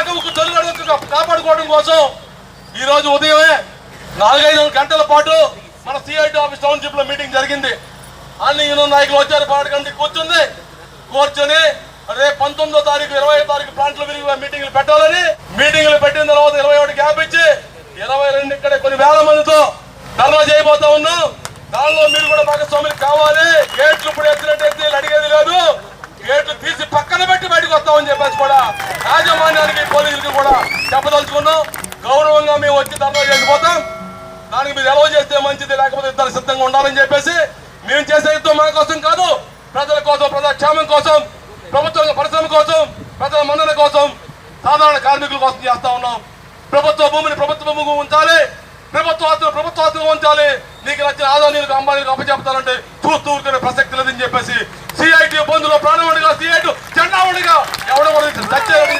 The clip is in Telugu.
విశాఖకు తొలిగడకు కాపాడుకోవడం కోసం ఈ రోజు ఉదయమే 4-5 గంటల పాటు మన సిఐటి ఆఫీస్ టౌన్షిప్ లో మీటింగ్ జరిగింది. అన్ని యూనియన్ నాయకులు వచ్చారు. పాడకండి కూర్చొని రేపు 19వ తారీఖు 20వ తారీఖు ప్లాంట్లు విరిగి మీటింగ్లు పెట్టాలని, మీటింగ్లు పెట్టిన తర్వాత 21 గ్యాప్ ఇచ్చి 22 ఇక్కడ కొన్ని వేల మందితో ధర్నా చేయబోతా ఉన్నాం. దానిలో మీరు కూడా భాగస్వాములు కావాలి. గేట్లు ఇప్పుడు ఎత్తినట్టు అడిగేది లేదు. గేట్లు తీసి పక్కన పెట్టి బయటకు వస్తామని చెప్పేసి కూడా యాజమాన్యానికి పోలీసులకి కూడా చెప్పదలుచుకున్నాం. గౌరవంగా మేము వచ్చి ధర్నా చేసిపోతాం. దానికి మీరు ఎలా చేస్తే మంచిది, లేకపోతే ఇద్దరు సిద్ధంగా ఉండాలని చెప్పేసి మేము చేసే యుద్ధం మన కోసం కాదు, ప్రజల కోసం, ప్రజాక్షేమం కోసం, ప్రభుత్వ పరిశ్రమ కోసం, ప్రజల మన్నన కోసం, సాధారణ కార్మికుల కోసం చేస్తా ఉన్నాం. ప్రభుత్వ భూమిని ప్రభుత్వ భూమిగా ఉంచాలి, ప్రభుత్వ ఆస్తులు ఉంచాలి. నీకు నచ్చిన ఆదాయానికి అంబానీలకు అప్పచెప్తానంటే చూస్తూ ఊరుకునే ప్రసక్తి లేదని చెప్పేసి సిఐటి బంధులో ప్రాణం ఉండగా, సిఐటి జెండా ఉండగా ఎవడో